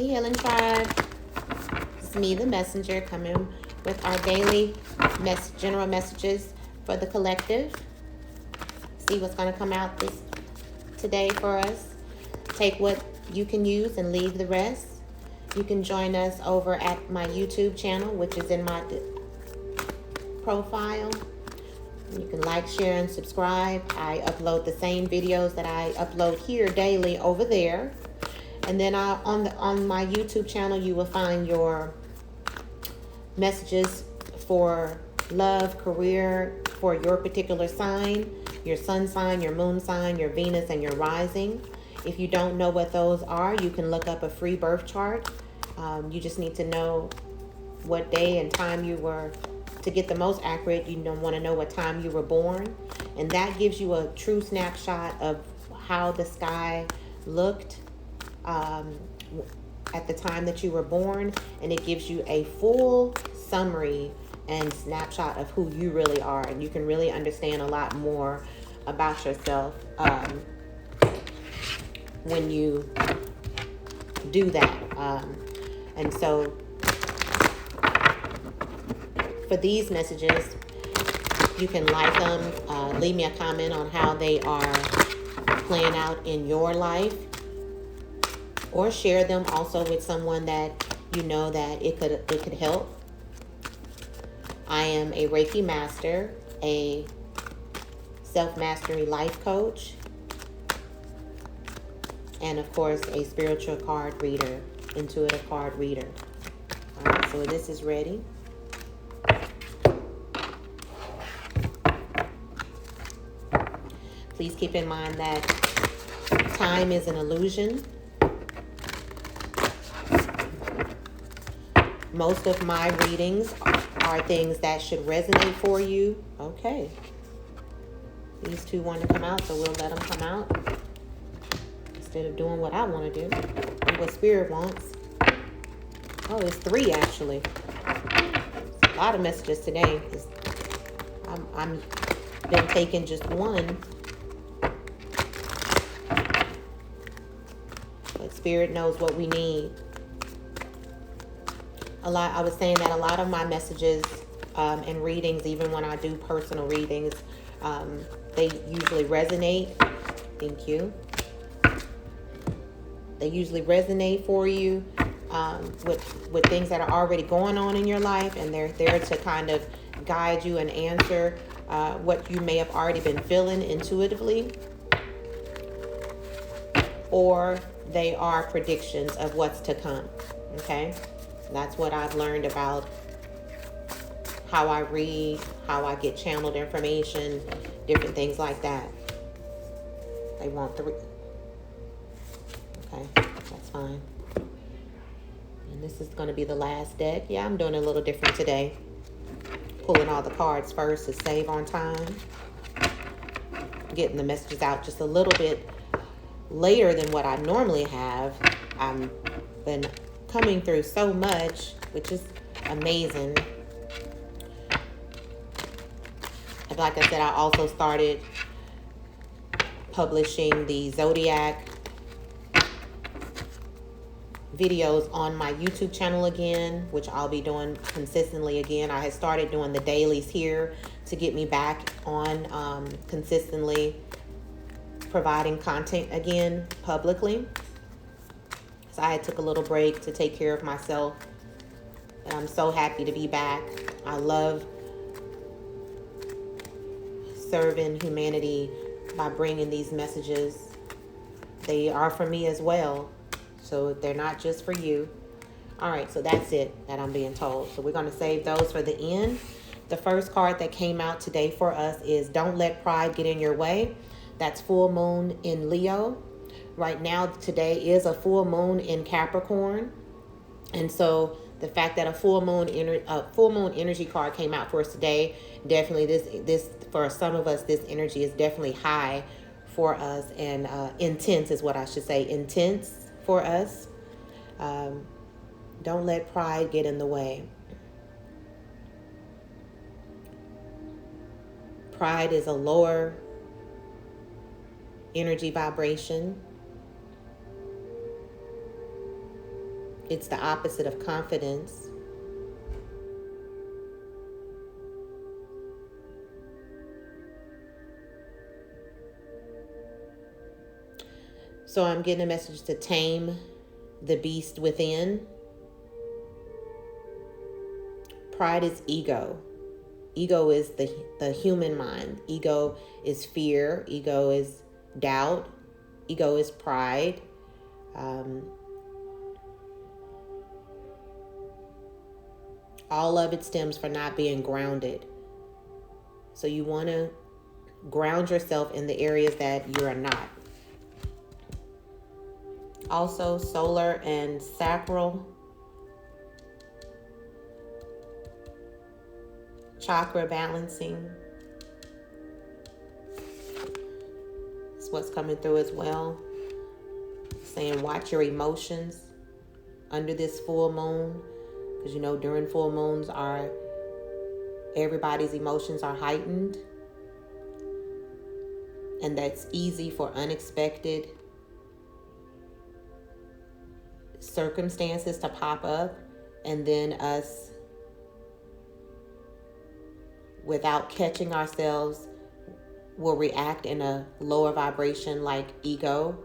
Hey, Healing Tribe. It's me, the messenger, coming with our daily general messages for the collective. See what's going to come out today for us. Take what you can use and leave the rest. You can join us over at my YouTube channel, which is in my profile. You can like, share, and subscribe. I upload the same videos that I upload here daily over there. And then on my YouTube channel, you will find your messages for love, career, for your particular sign, your sun sign, your moon sign, your Venus, and your rising. If you don't know what those are, you can look up a free birth chart. You just need to know what day and time you were. To get the most accurate, you don't want to know what time you were born. And that gives you a true snapshot of how the sky looked at the time that you were born, and it gives you a full summary and snapshot of who you really are, and you can really understand a lot more about yourself when you do that. And so for these messages, you can like them, leave me a comment on how they are playing out in your life, or share them also with someone that you know that it could help. I am a Reiki master, a self-mastery life coach, and of course a spiritual card reader, intuitive card reader. All right, so this is ready. Please keep in mind that time is an illusion. Most of my readings are things that should resonate for you. Okay. These two want to come out, so we'll let them come out. Instead of doing what I want to do and what Spirit wants. Oh, it's 3 actually. It's a lot of messages today. I'm been taking just 1. But Spirit knows what we need. I was saying that a lot of my messages and readings, even when I do personal readings, they usually resonate. Thank you. They usually resonate for you with things that are already going on in your life, and they're there to kind of guide you and answer what you may have already been feeling intuitively, or they are predictions of what's to come. Okay? That's what I've learned about how I read, how I get channeled information, different things like that. They want 3. Okay, that's fine. And this is going to be the last deck. Yeah, I'm doing a little different today. Pulling all the cards first to save on time. Getting the messages out just a little bit later than what I normally have. I've been coming through so much, which is amazing. And like I said, I also started publishing the Zodiac videos on my YouTube channel again, which I'll be doing consistently again. I had started doing the dailies here to get me back on consistently providing content again publicly. So I took a little break to take care of myself, and I'm so happy to be back. I love serving humanity by bringing these messages. They are for me as well, so they're not just for you. All right, so that's it that I'm being told. So we're going to save those for the end. The first card that came out today for us is Don't Let Pride Get in Your Way. That's full moon in Leo. Right now, today is a full moon in Capricorn. And so the fact that a full moon energy card came out for us today, definitely this for some of us, this energy is definitely high for us, and intense is what I should say, intense for us. Don't let pride get in the way. Pride is a lower energy vibration. It's the opposite of confidence. So I'm getting a message to tame the beast within. Pride is ego. Ego is the human mind. Ego is fear. Ego is doubt. Ego is pride. All of it stems from not being grounded. So you want to ground yourself in the areas that you are not. Also, solar and sacral chakra balancing. That's what's coming through as well. Saying watch your emotions under this full moon. Because you know during full moons everybody's emotions are heightened. And that's easy for unexpected circumstances to pop up, and then us, without catching ourselves, will react in a lower vibration like ego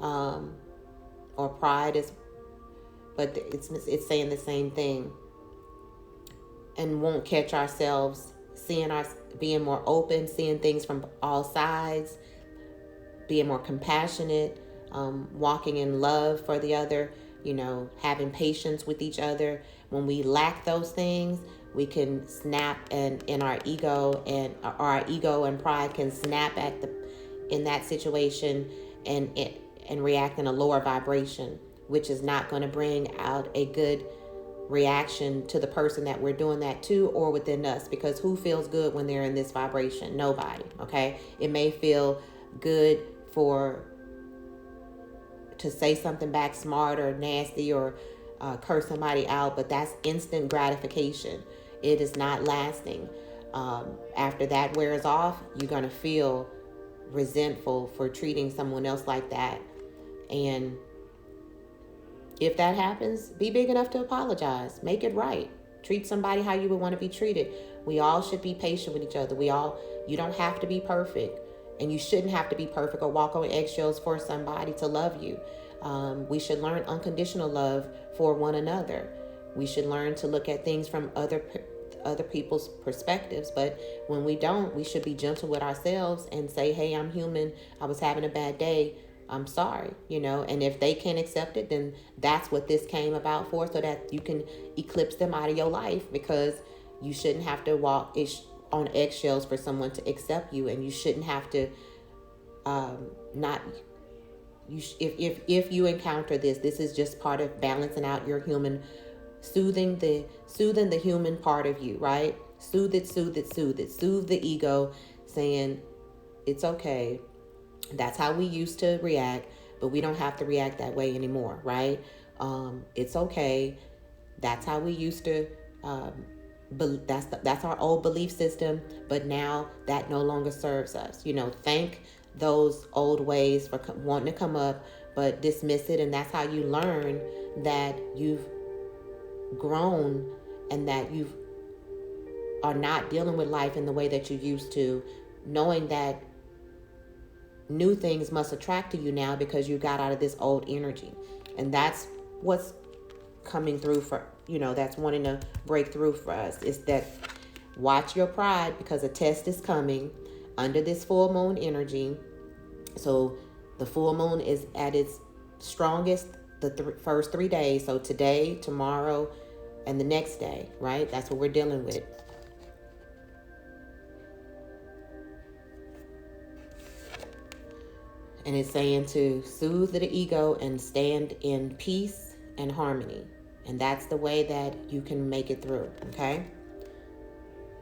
or pride is, but it's saying the same thing, and won't catch ourselves being more open, seeing things from all sides, being more compassionate, walking in love for the other, having patience with each other. When we lack those things, we can snap, and in our ego and pride can snap in that situation and react in a lower vibration, which is not going to bring out a good reaction to the person that we're doing that to or within us, because who feels good when they're in this vibration? Nobody. Okay, it may feel good to say something back smart or nasty or curse somebody out, but that's instant gratification. It is not lasting. After that wears off, you're going to feel resentful for treating someone else like that. And if that happens, be big enough to apologize. Make it right. Treat somebody how you would want to be treated. We all should be patient with each other. You don't have to be perfect. And you shouldn't have to be perfect or walk on eggshells for somebody to love you. We should learn unconditional love for one another. We should learn to look at things from other people's perspectives. But when we don't, we should be gentle with ourselves and say, hey, I'm human. I was having a bad day. I'm sorry, and if they can't accept it, then that's what this came about for, so that you can eclipse them out of your life, because you shouldn't have to walk on eggshells for someone to accept you, and you shouldn't have to if you encounter this is just part of balancing out your human, soothing the human part of you, right? Soothe it, soothe the ego, saying it's okay. That's how we used to react, but we don't have to react that way anymore, right? It's okay. That's how we used to. That's our old belief system, but now that no longer serves us. Thank those old ways for wanting to come up, but dismiss it, and that's how you learn that you've grown and that you are not dealing with life in the way that you used to, knowing that new things must attract to you now because you got out of this old energy. And that's what's coming through that's wanting to break through for us, is that watch your pride, because a test is coming under this full moon energy. So the full moon is at its strongest the first 3 days. So today, tomorrow, and the next day, right? That's what we're dealing with. And it's saying to soothe the ego and stand in peace and harmony. And that's the way that you can make it through, okay?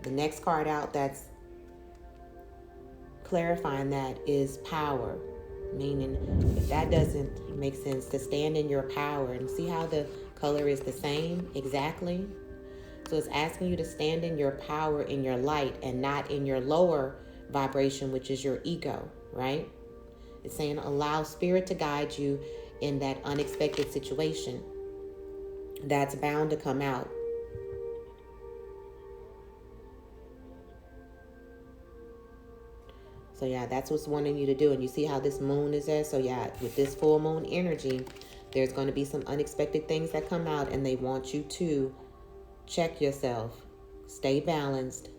The next card out that's clarifying that is power. Meaning, if that doesn't make sense, to stand in your power. And see how the color is the same exactly? So it's asking you to stand in your power, in your light, and not in your lower vibration, which is your ego, right? It's saying allow spirit to guide you in that unexpected situation. that's bound to come out. So yeah, that's what's wanting you to do. And you see how this moon is there? So yeah, with this full moon energy, there's going to be some unexpected things that come out, and they want you to check yourself, stay balanced,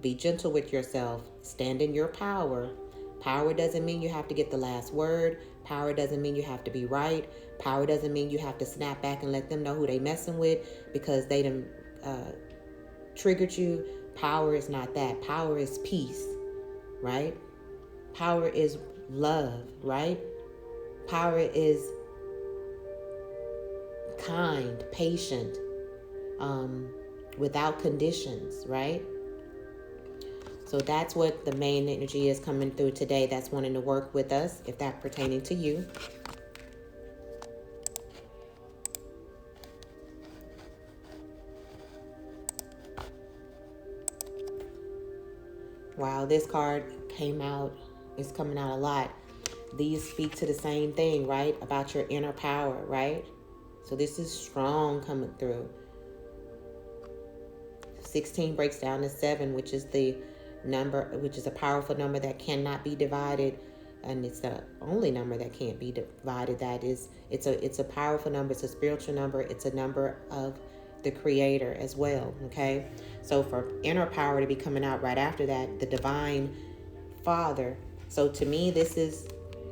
be gentle with yourself, stand in your power. Power doesn't mean you have to get the last word. Power doesn't mean you have to be right. Power doesn't mean you have to snap back and let them know who they messing with because they done triggered you. Power is not that. Power is peace, right? Power is love, right? Power is kind, patient, without conditions, right? So that's what the main energy is coming through today. That's wanting to work with us, if that's pertaining to you. Wow, this card came out. It's coming out a lot. These speak to the same thing, right? About your inner power, right? So this is strong coming through. 16 breaks down to 7, which is the number, which is a powerful number that cannot be divided, and it's the only number that can't be divided. That is, it's a powerful number. It's a spiritual number. It's a number of the Creator as well. Okay, so for inner power to be coming out right after that, the Divine Father. So to me, this is,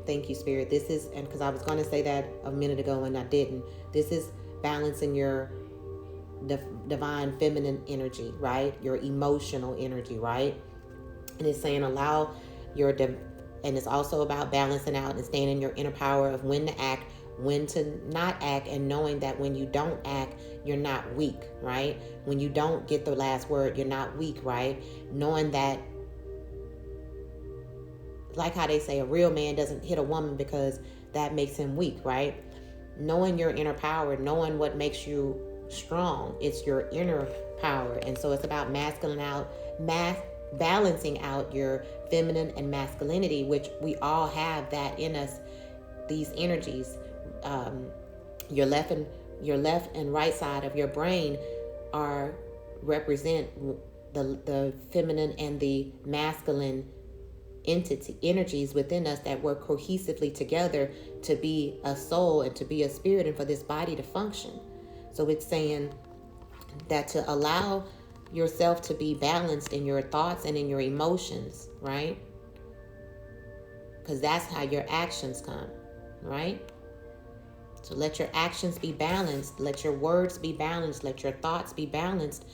thank you, Spirit. This is, and because I was going to say that a minute ago and I didn't. This is balancing your divine feminine energy, right? Your emotional energy, right? And it's saying allow your and it's also about balancing out and staying in your inner power of when to act, when to not act, and knowing that when you don't act, you're not weak, right? When you don't get the last word, you're not weak, right? Knowing that, like how they say a real man doesn't hit a woman because that makes him weak, right? Knowing your inner power, knowing what makes you strong, it's your inner power. And so it's about balancing out your feminine and masculinity, which we all have that in us. These energies, your left and right side of your brain represent the feminine and the masculine energies within us that work cohesively together to be a soul and to be a spirit and for this body to function. So it's saying that to allow yourself to be balanced in your thoughts and in your emotions, right? Because that's how your actions come, right? So let your actions be balanced. Let your words be balanced. Let your thoughts be balanced.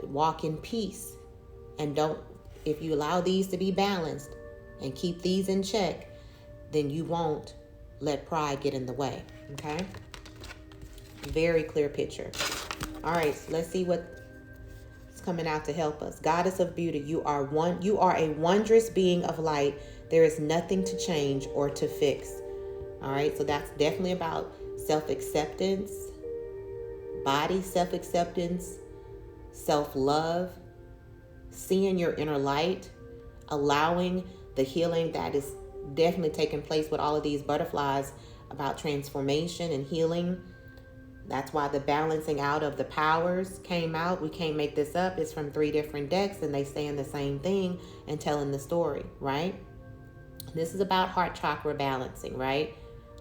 Walk in peace. And don't, if you allow these to be balanced and keep these in check, then you won't let pride get in the way, okay? Very clear picture. All right, so let's see what's coming out to help us. Goddess of beauty, you are a wondrous being of light. There is nothing to change or to fix. All right, so that's definitely about self-acceptance, body self-acceptance, self-love, seeing your inner light, allowing the healing that is definitely taking place with all of these butterflies about transformation and healing. That's why the balancing out of the powers came out. We can't make this up. It's from 3 different decks and they saying the same thing and telling the story, right? This is about heart chakra balancing, right?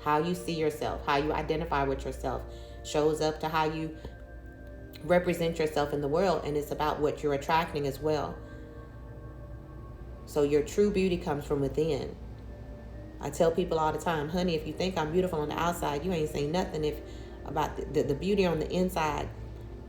How you see yourself, how you identify with yourself shows up to how you represent yourself in the world, and it's about what you're attracting as well. So your true beauty comes from within. I tell people all the time, honey, if you think I'm beautiful on the outside, you ain't saying nothing about the beauty on the inside.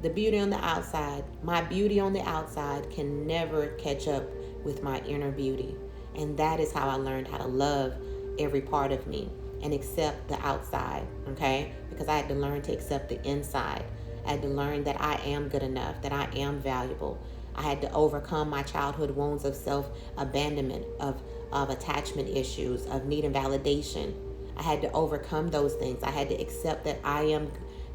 The beauty on the outside, my beauty on the outside can never catch up with my inner beauty. And that is how I learned how to love every part of me and accept the outside, okay? Because I had to learn to accept the inside. I had to learn that I am good enough, that I am valuable. I had to overcome my childhood wounds of self-abandonment, of attachment issues, of needing validation. I had to overcome those things. I had to accept that I am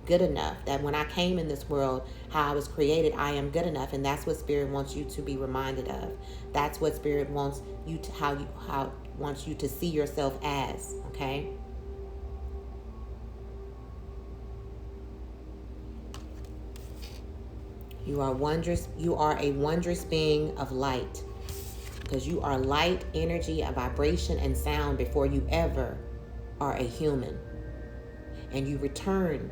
good enough, that when I came in this world, how I was created, I am good enough. And that's what Spirit wants you to be reminded of. That's what Spirit wants you to, how wants you to see yourself as, okay? You are wondrous. You are a wondrous being of light, because you are light, energy, a vibration, and sound before you ever are a human. And you return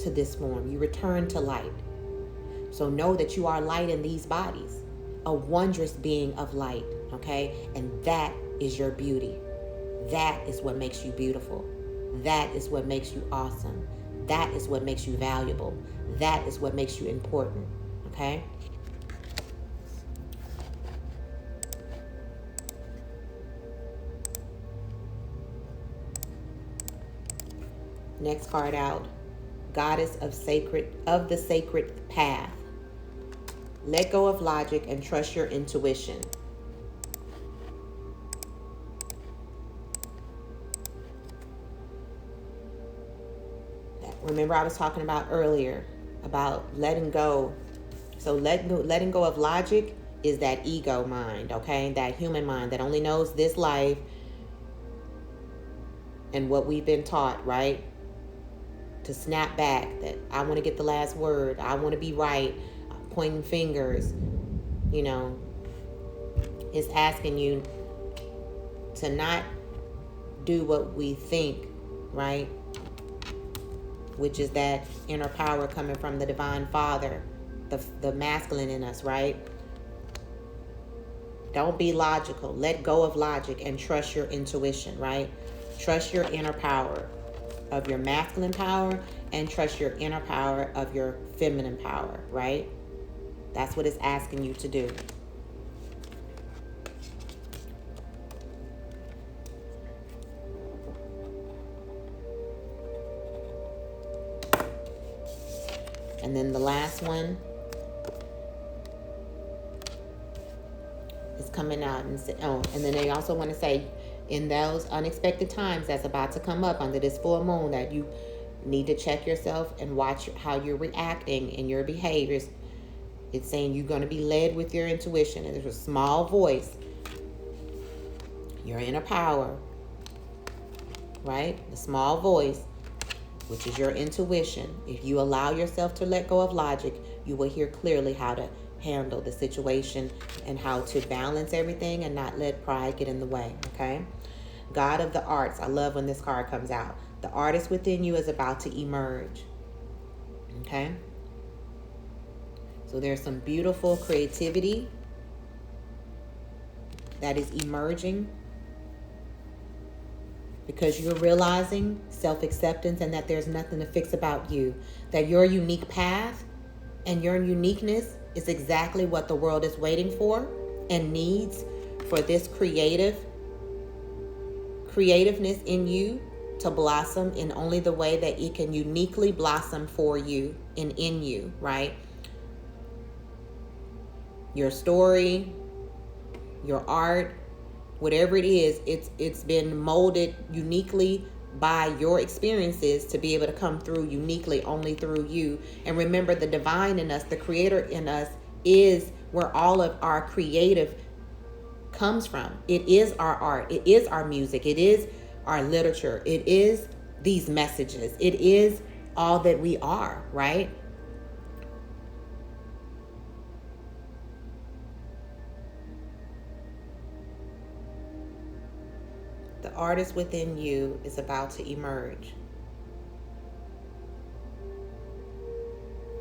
to this form. You return to light. So know that you are light in these bodies, a wondrous being of light, okay? And that is your beauty. That is what makes you beautiful. That is what makes you awesome. That is what makes you valuable. That is what makes you important, okay? Next card out, Goddess of the sacred path. Let go of logic and trust your intuition. Remember, I was talking about earlier about letting go. So letting go of logic is that ego mind, okay? That human mind that only knows this life and what we've been taught, right? To snap back, that I want to get the last word. I want to be right. Pointing fingers, you know, is asking you to not do what we think, right? Which is that inner power coming from the Divine Father, the masculine in us, right? Don't be logical. Let go of logic and trust your intuition, right? Trust your inner power of your masculine power and trust your inner power of your feminine power, right? That's what it's asking you to do. And then the last one is coming out and say, and then they also want to say, in those unexpected times that's about to come up under this full moon, that you need to check yourself and watch how you're reacting in your behaviors. It's saying you're going to be led with your intuition. And there's a small voice, your inner power, right? The small voice, which is your intuition. If you allow yourself to let go of logic, you will hear clearly how to handle the situation and how to balance everything and not let pride get in the way, okay? God of the arts. I love when this card comes out. The artist within you is about to emerge, okay? So there's some beautiful creativity that is emerging because you're realizing self-acceptance and that there's nothing to fix about you. That your unique path and your uniqueness is exactly what the world is waiting for and needs for this creativeness in you to blossom in only the way that it can uniquely blossom for you and in you, right? Your story, your art, whatever it is, it's been molded uniquely by your experiences to be able to come through uniquely only through you. And remember, the divine in us, the creator in us, is where all of our creative comes from. It is our art. It is our music. It is our literature. It is these messages. It is all that we are, right? The artist within you is about to emerge.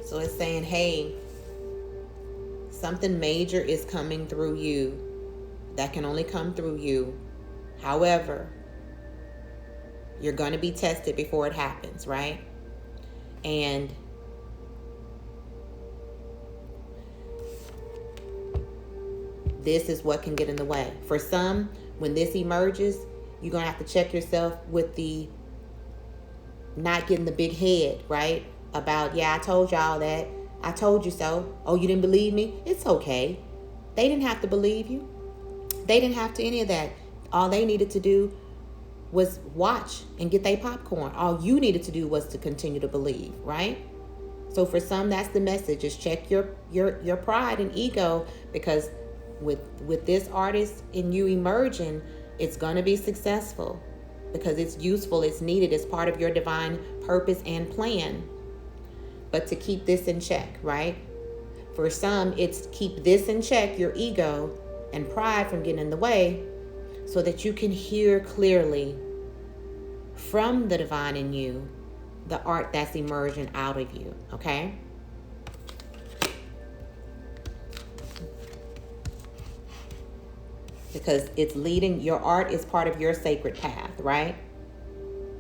So it's saying, hey, something major is coming through you that can only come through you. However, you're going to be tested before it happens, right? And this is what can get in the way. For some, when this emerges, you're going to have to check yourself with the not getting the big head, right? About, yeah, I told y'all that. I told you so. Oh, you didn't believe me? It's okay. They didn't have to believe you. They didn't have to any of that. All they needed to do was watch and get their popcorn. All you needed to do was to continue to believe, right? So for some, that's the message. Just check your pride and ego, because with this artist in you emerging, it's going to be successful because it's useful, it's needed, it's part of your divine purpose and plan. But to keep this in check, right? For some, it's keep this in check, your ego and pride from getting in the way, so that you can hear clearly from the divine in you the art that's emerging out of you, okay? Because it's leading, your art is part of your sacred path, right?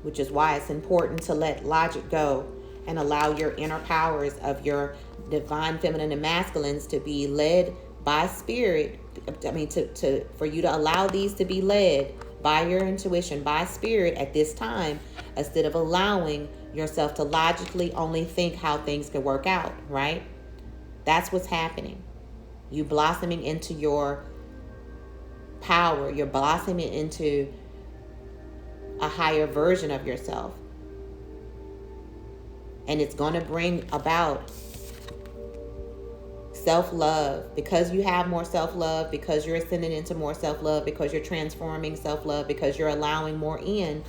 Which is why it's important to let logic go and allow your inner powers of your divine feminine and masculines to be led by spirit. I mean, for you to allow these to be led by your intuition, by spirit at this time, instead of allowing yourself to logically only think how things could work out, right? That's what's happening. You blossoming into your power, you're blossoming into a higher version of yourself. And it's going to bring about self-love, because you have more self-love, because you're ascending into more self-love, because you're transforming self-love, because you're allowing more in,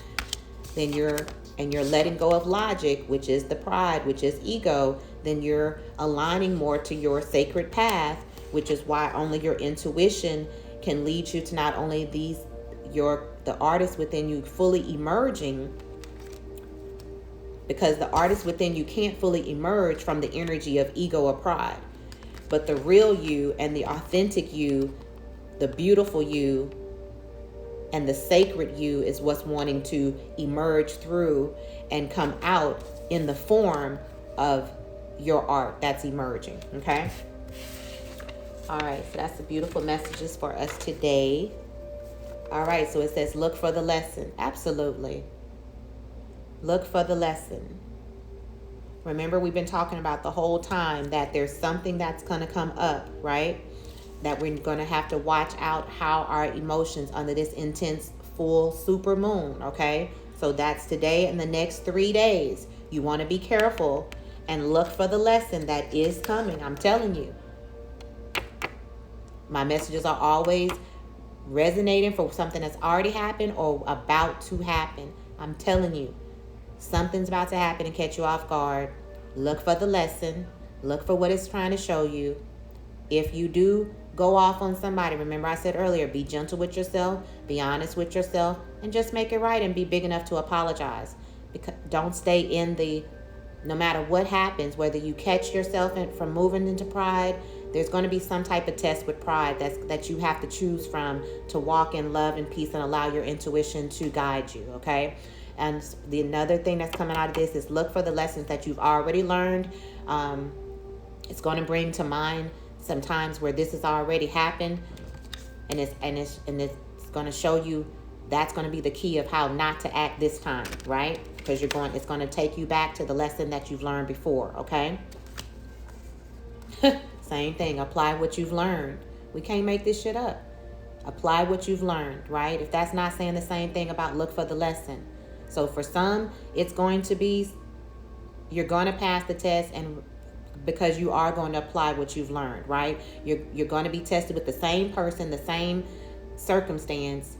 then you're letting go of logic, which is the pride, which is ego, then you're aligning more to your sacred path, which is why only your intuition can lead you to not only the artist within you fully emerging, because the artist within you can't fully emerge from the energy of ego or pride. But the real you and the authentic you, the beautiful you, and the sacred you is what's wanting to emerge through and come out in the form of your art that's emerging, okay? All right, so that's the beautiful messages for us today. All right, so it says, look for the lesson. Absolutely. Look for the lesson. Remember, we've been talking about the whole time that there's something that's going to come up, right? That we're going to have to watch out how our emotions under this intense full super moon, okay? So that's today and the next 3 days. You want to be careful and look for the lesson that is coming. I'm telling you. My messages are always resonating for something that's already happened or about to happen. I'm telling you. Something's about to happen and catch you off guard. Look for the lesson. Look for what it's trying to show you. If you do go off on somebody, remember I said earlier, be gentle with yourself, be honest with yourself, and just make it right and be big enough to apologize. Because don't stay in no matter what happens, whether you catch yourself from moving into pride, there's going to be some type of test with pride that you have to choose from to walk in love and peace and allow your intuition to guide you, okay? And another thing that's coming out of this is look for the lessons that you've already learned. It's going to bring to mind some times where this has already happened, and it's going to show you that's going to be the key of how not to act this time, right? Because it's going to take you back to the lesson that you've learned before, okay? Same thing. Apply what you've learned. We can't make this shit up. Apply what you've learned, right? If that's not saying the same thing about look for the lesson. So for some, it's going to be, you're going to pass the test, and because you are going to apply what you've learned, right? You're going to be tested with the same person, the same circumstance,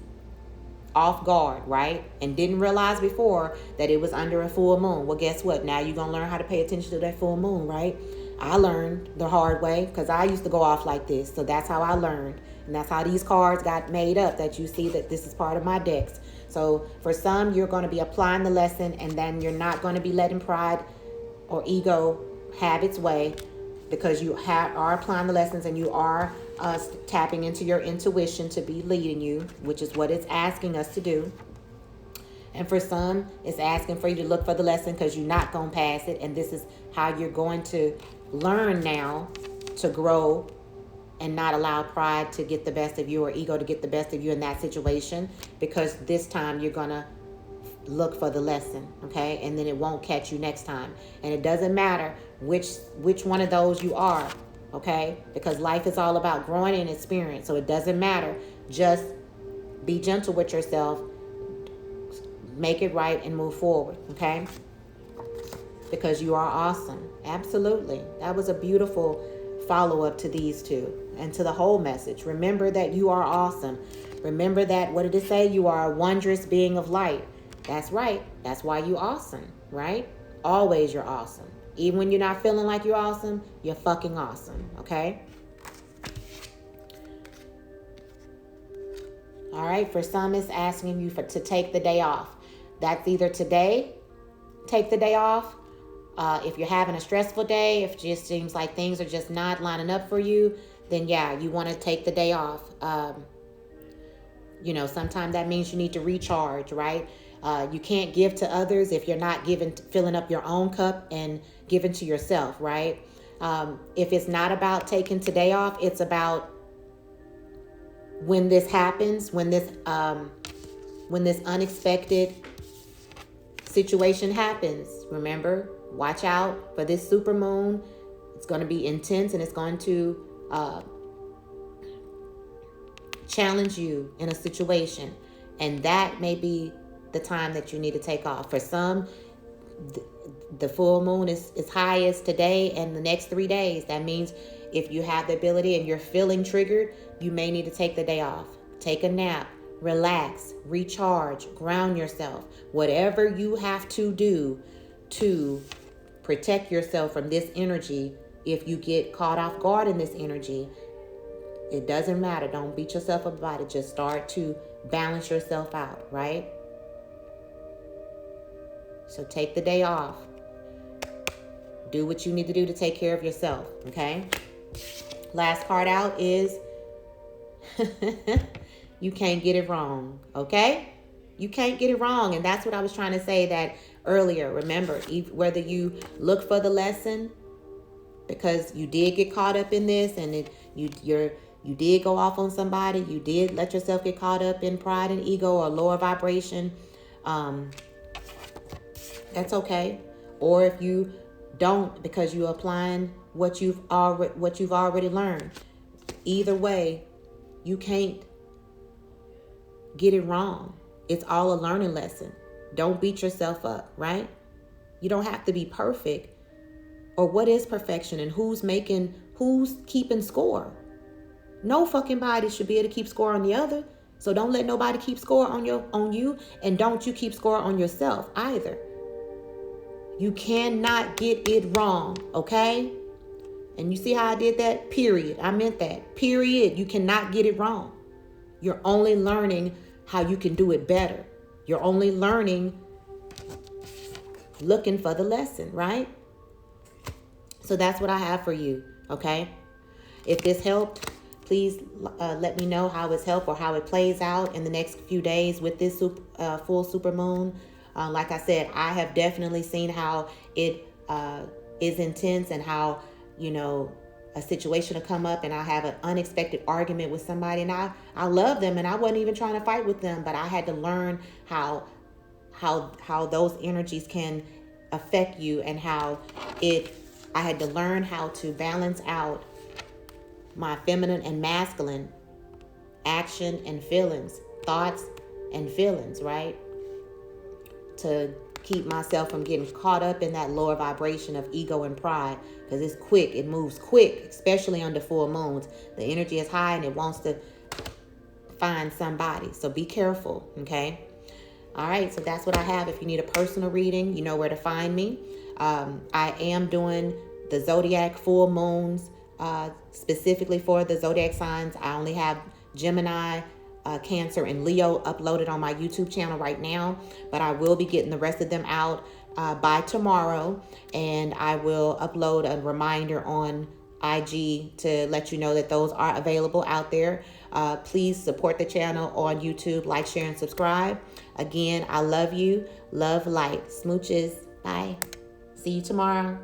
off guard, right? And didn't realize before that it was under a full moon. Well, guess what? Now you're going to learn how to pay attention to that full moon, right? I learned the hard way because I used to go off like this. So that's how I learned. And that's how these cards got made up, that you see that this is part of my decks. So for some, you're going to be applying the lesson, and then you're not going to be letting pride or ego have its way, because you are applying the lessons and you are tapping into your intuition to be leading you, which is what it's asking us to do. And for some, it's asking for you to look for the lesson because you're not going to pass it. And this is how you're going to learn now to grow and not allow pride to get the best of you or ego to get the best of you in that situation, because this time you're going to look for the lesson, okay? And then it won't catch you next time. And it doesn't matter which one of those you are, okay? Because life is all about growing in experience. So it doesn't matter. Just be gentle with yourself. Make it right and move forward, okay? Because you are awesome. Absolutely. That was a beautiful follow-up to these two and to the whole message. Remember that you are awesome. Remember that, what did it say? You are a wondrous being of light. That's right. That's why you're awesome, right? Always you're awesome. Even when you're not feeling like you're awesome, you're fucking awesome, okay? All right, for some, it's asking you to take the day off. That's either today, take the day off. If you're having a stressful day, if it just seems like things are just not lining up for you, then yeah, you want to take the day off. Sometimes that means you need to recharge, right? You can't give to others if you're not filling up your own cup and giving to yourself, right? If it's not about taking today off, it's about when this happens, when this unexpected situation happens. Remember, watch out for this super moon. It's going to be intense, and it's going to challenge you in a situation, and that may be the time that you need to take off. For some, the full moon is highest today and the next 3 days. That means if you have the ability and you're feeling triggered, you may need to take the day off. Take a nap, relax, recharge, ground yourself. Whatever you have to do to protect yourself from this energy. If you get caught off guard in this energy, it doesn't matter. Don't beat yourself up about it. Just start to balance yourself out, right? So take the day off. Do what you need to do to take care of yourself, okay? Last card out is you can't get it wrong, okay? You can't get it wrong. And that's what I was trying to say that earlier. Remember, whether you look for the lesson because you did get caught up in this and you did go off on somebody, you did let yourself get caught up in pride and ego or lower vibration, that's okay. Or if you don't, because you're applying what you've already learned. Either way, you can't get it wrong. It's all a learning lesson. Don't beat yourself up, right? You don't have to be perfect. Or what is perfection, and who's keeping score? No fucking body should be able to keep score on the other. So don't let nobody keep score on you, and don't you keep score on yourself either. You cannot get it wrong, okay? And you see how I did that? Period. I meant that. Period. You cannot get it wrong. You're only learning how you can do it better. You're only learning, looking for the lesson, right? So that's what I have for you, okay? If this helped, please let me know how it's helped or how it plays out in the next few days with this full super moon. Like I said, I have definitely seen how it is intense, and how, a situation will come up and I have an unexpected argument with somebody, and I love them and I wasn't even trying to fight with them, but I had to learn how those energies can affect you, and I had to learn how to balance out my feminine and masculine action and feelings, thoughts and feelings, right? To keep myself from getting caught up in that lower vibration of ego and pride, because it's quick. It moves quick, especially under full moons. The energy is high and it wants to find somebody. So be careful, okay? All right, so that's what I have. If you need a personal reading, you know where to find me. I am doing the zodiac full moons specifically for the zodiac signs. I only have Gemini, Cancer, and Leo uploaded on my YouTube channel right now, but I will be getting the rest of them out by tomorrow, and I will upload a reminder on IG to let you know that those are available out there. Please support the channel on YouTube, like, share, and subscribe. Again, I love you. Love, light. Smooches. Bye. See you tomorrow.